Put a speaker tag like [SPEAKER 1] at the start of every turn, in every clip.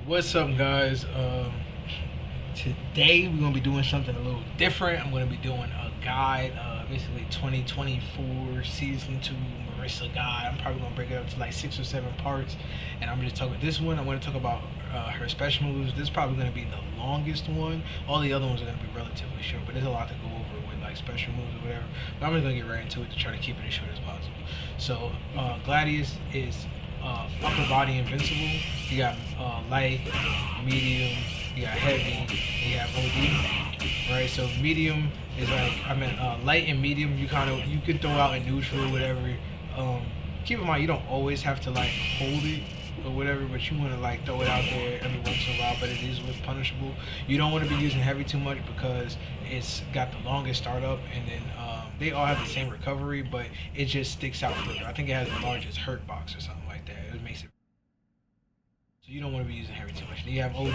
[SPEAKER 1] What's up, guys? Today we're gonna be doing something a little different. I'm gonna be doing a guide, basically 2024 season two Marisa guide. I'm probably gonna break it up to like 6 or 7 parts, and I'm gonna talk about this one. I'm gonna talk about her special moves. This is probably gonna be the longest one. All the other ones are gonna be relatively short, but there's a lot to go over with like special moves or whatever. But I'm just gonna get right into it to try to keep it as short as possible. So Gladius is upper body invincible. You got light, medium, you got heavy, and you have OD. Right, so medium is like light and medium. You can throw out in neutral, whatever. Um, Keep in mind you don't always have to like hold it or whatever, but you want to like throw it out there every once in a while. But it is with punishable. You don't want to be using heavy too much because it's got the longest startup, and then they all have the same recovery, but it just sticks out further. I think it has the largest hurt box or something like that. It makes it so you don't want to be using heavy too much. Then you have OD,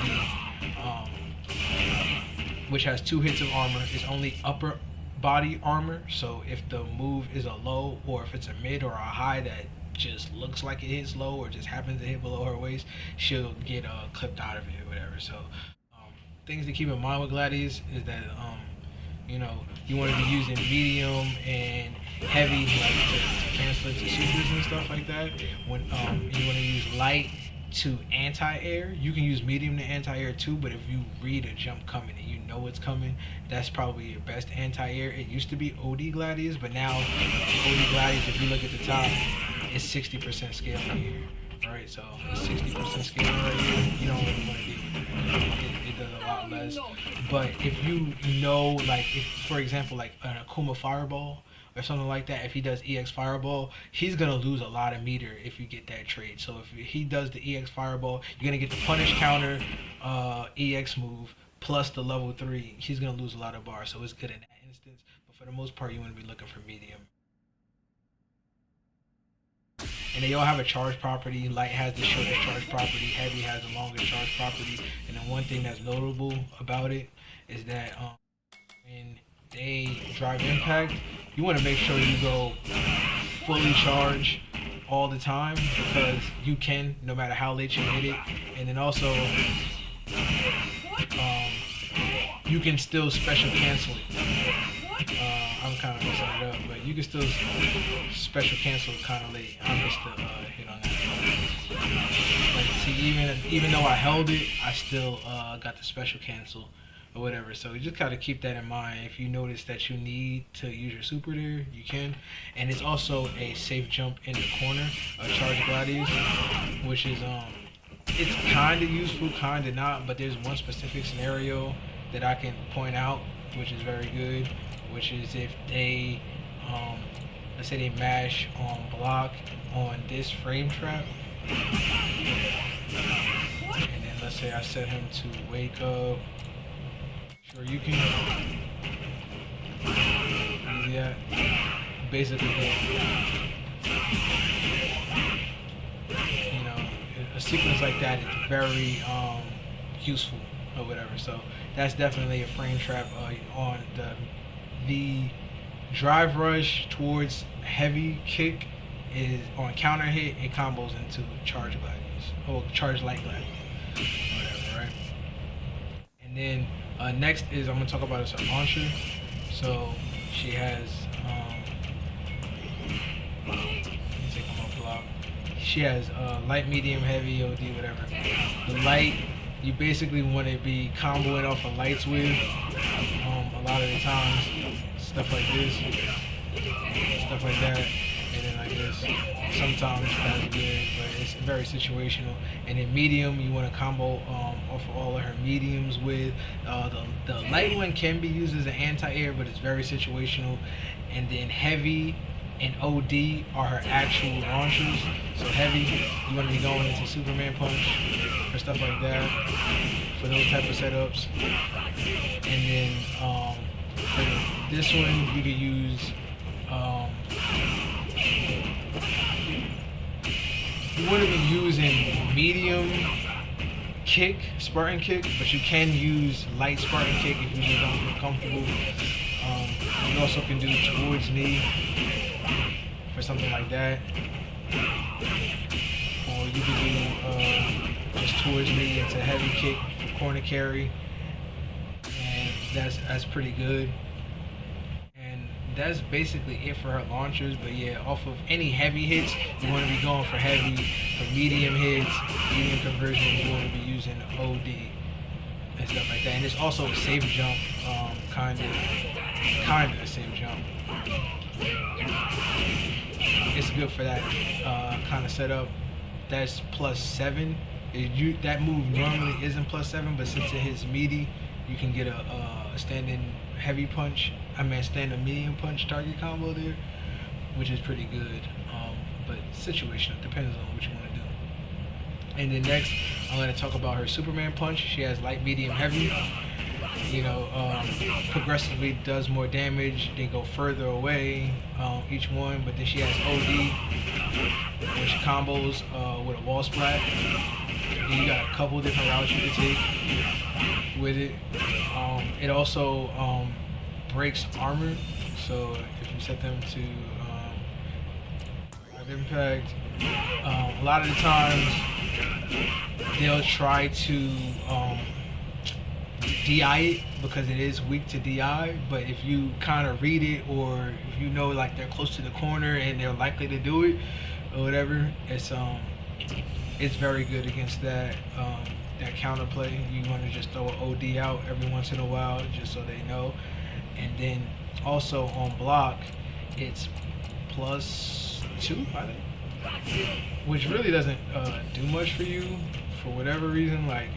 [SPEAKER 1] which has 2 hits of armor. It's only upper body armor, so if the move is a low or if it's a mid or a high that just looks like it hits low or just happens to hit below her waist, she'll get clipped out of it or whatever. So things to keep in mind with Gladius is that you want to be using medium and heavy like to cancel it to supers and stuff like that. When you want to use light to anti-air, you can use medium to anti-air too, but if you read a jump coming and you know it's coming, that's probably your best anti-air. It used to be OD Gladius, but now OD Gladius, if you look at the top, it's 60% scale here. Right, so 60% scale right here, you don't really want to deal with it. It does a lot less. But if you know, like, if, for example, like an Akuma Fireball or something like that, if he does EX Fireball, he's going to lose a lot of meter if you get that trade. So if he does the EX Fireball, you're going to get the punish counter EX move plus the level 3. He's going to lose a lot of bars, so it's good in that instance. But for the most part, you want to be looking for medium. And they all have a charge property. Light has the shortest charge property. Heavy has the longest charge property. And then one thing that's notable about it is that when they drive impact, you want to make sure you go fully charge all the time because you can, no matter how late you hit it. And then also, you can still special cancel it. I'm kind of messing it up, but you can still special cancel kind of late. I missed the hit on that. Like, see, even though I held it, I still got the special cancel or whatever. So you just gotta keep that in mind. If you notice that you need to use your super there, you can. And it's also a safe jump in the corner, a charge gladius, which is it's kind of useful, kind of not. But there's one specific scenario that I can point out, which is very good, which is if they, let's say they mash on block on this frame trap, and then let's say I set him to wake up. Sure, you can do that. Basically, you know, a sequence like that is very useful or whatever. So that's definitely a frame trap on the drive rush towards heavy kick is on counter hit. It combos into charge gladius or charge light gladius, whatever, right? And then next is I'm gonna talk about her launcher. So she has let me take them off block. She has light, medium, heavy, OD, whatever. The light, you basically want to be comboing off of lights with a lot of the times, stuff like this, stuff like that, and then like this. Sometimes that's good, but it's very situational. And then medium, you want to combo off of all of her mediums with. The light one can be used as an anti-air, but it's very situational. And then heavy and OD are her actual launchers. So heavy, you want to be going into Superman Punch or stuff like that for those type of setups. And then for this one, you could use you want to be using medium kick, Spartan kick, but you can use light Spartan kick if you just don't feel comfortable. You also can do towards knee for something like that, or you can do just towards me into heavy kick for corner carry, and that's pretty good. And that's basically it for her launchers. But yeah, off of any heavy hits, you want to be going for heavy. For medium hits, medium conversions, you want to be using OD and stuff like that. And it's also a safe jump, kind of a safe jump. It's good for that kind of setup. That's +7. That move normally isn't +7, but since it hits meaty, you can get a standing heavy punch. I mean, standing medium punch target combo there, which is pretty good. But situational, depends on what you want to do. And then next, I'm going to talk about her Superman punch. She has light, medium, heavy. Progressively does more damage. They go further away, each one. But then she has OD, which combos with a wall splat. And you got a couple different routes you can take with it. It also breaks armor. So if you set them to impact, a lot of the times they'll try to DI it because it is weak to DI, but if you kind of read it, or if you know like they're close to the corner and they're likely to do it or whatever, it's very good against that counterplay. You want to just throw an OD out every once in a while just so they know. And then also on block, it's +2, I think, which really doesn't do much for you for whatever reason. Like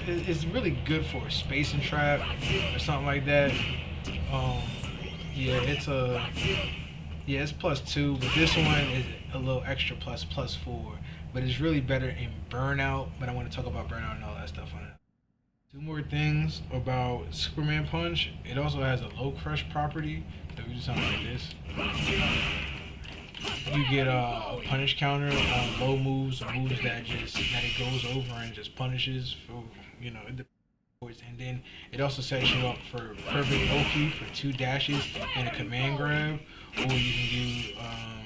[SPEAKER 1] it's really good for a spacing trap or something like that. It's +2, but this one is a little extra +4. But it's really better in burnout. But I want to talk about burnout and all that stuff on it. Two more things about Superman Punch. It also has a low crush property. So we do something like this. You get a punish counter on low moves, or moves that it goes over and just punishes for and then it also sets you up for perfect Oki for 2 dashes and a command grab, or you can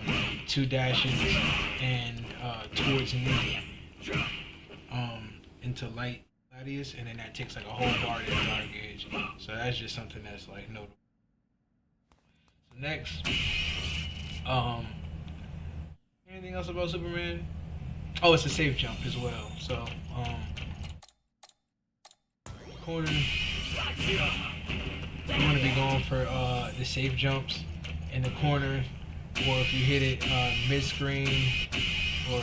[SPEAKER 1] do 2 dashes and towards knee into light gladius, and then that takes like a whole bar to guard gauge. So that's just something that's like notable. So next, anything else about Superman? Oh, it's a safe jump as well. So corner, you want to be going for the safe jumps in the corner, or if you hit it mid-screen, or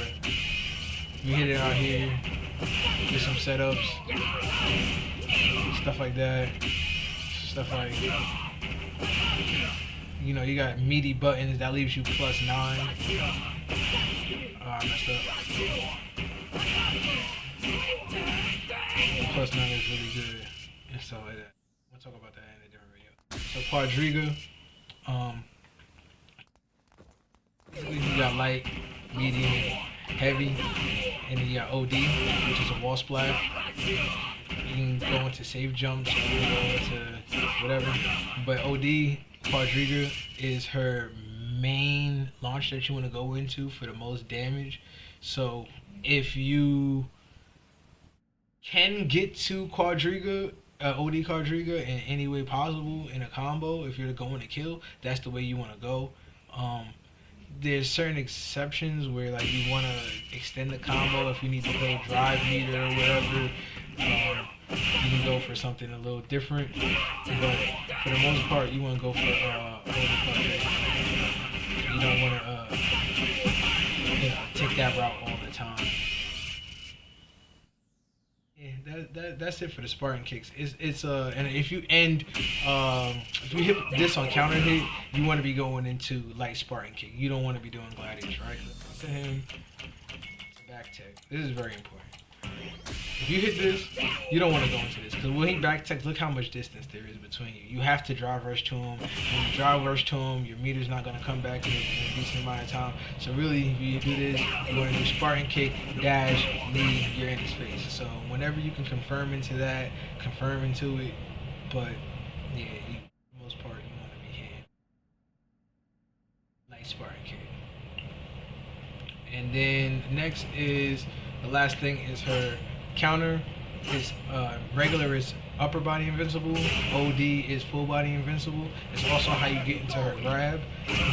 [SPEAKER 1] you hit it out here, get some setups, stuff like that. Stuff like, you got meaty buttons that leaves you +9. I messed up. +9 is really good and stuff like that. We'll talk about that in a different video. So Quadriga, you got light, medium, heavy, and then you got OD, which is a wall splat. You can go into safe jumps, or you can go into whatever. But OD, Quadriga, is her main launch that you want to go into for the most damage. So if you can get to Quadriga, OD Quadriga, in any way possible in a combo, if you're going to kill, that's the way you want to go. There's certain exceptions where like you want to extend the combo if you need to go drive meter or whatever. You can go for something a little different, but for the most part, you want to go for OD Quadriga. You don't want to take that route all the time. Yeah, that's it for the Spartan kicks. It's and if you hit this on counter hit, you want to be going into light Spartan kick. You don't want to be doing gladius, right? To him, to back tech. This is very important. If you hit this, you don't want to go into this, because when he back tech, look how much distance there is between you. You have to drive rush to him. When you drive rush to him, your meter's not going to come back in a decent amount of time. So really, if you do this, you want to do Spartan kick, dash, lead, you're in his face. So whenever you can confirm into that, confirm into it. But yeah, for the most part, you want to be hitting light Spartan kick. And then next is, the last thing is her counter is regular is upper body invincible. OD is full body invincible. It's also how you get into her grab.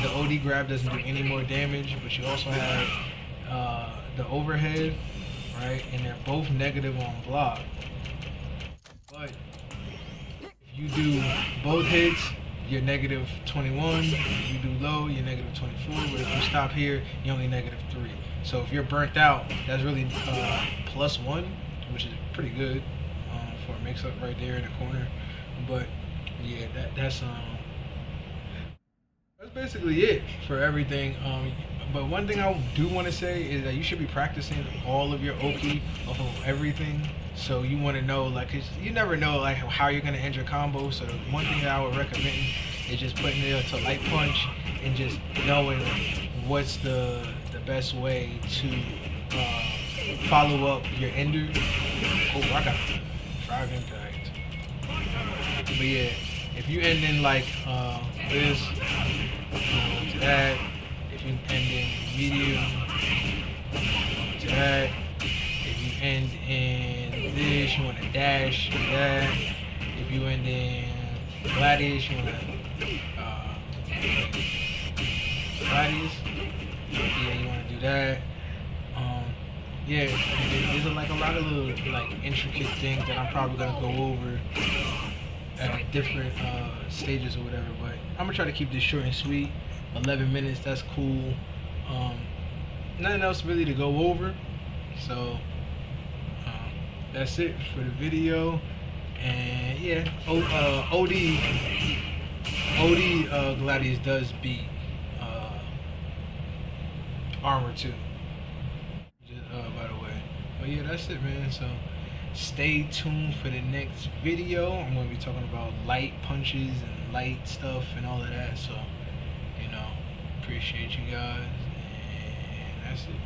[SPEAKER 1] The OD grab doesn't do any more damage, but you also have the overhead, right? And they're both negative on block. But if you do both hits, you're negative 21. If you do low, you're negative 24. But if you stop here, you're only negative 3. So if you're burnt out, that's really +1, which is pretty good for a mix-up right there in the corner. But yeah, that's basically it for everything. But one thing I do want to say is that you should be practicing all of your Oki of everything. So you want to know, like, 'cause you never know, like, how you're gonna end your combo. So one thing that I would recommend is just putting it to light punch and just knowing what's the best way to follow up your ender. Oh, I got 5 impact. But yeah, if you end in like this, to that. If you end in medium, to that. If you end in this, you want to dash to that. If you end in Gladius, you want to Gladius. Yeah, you want to do that. Yeah, there's like a lot of little like intricate things that I'm probably gonna go over at different stages or whatever. But I'm gonna try to keep this short and sweet. 11 minutes, that's cool. Nothing else really to go over. So that's it for the video. And yeah, OD Gladius does beat Armor too. By the way. But yeah, that's it, man. So stay tuned for the next video. I'm going to be talking about light punches and light stuff and all of that. So, appreciate you guys. And that's it.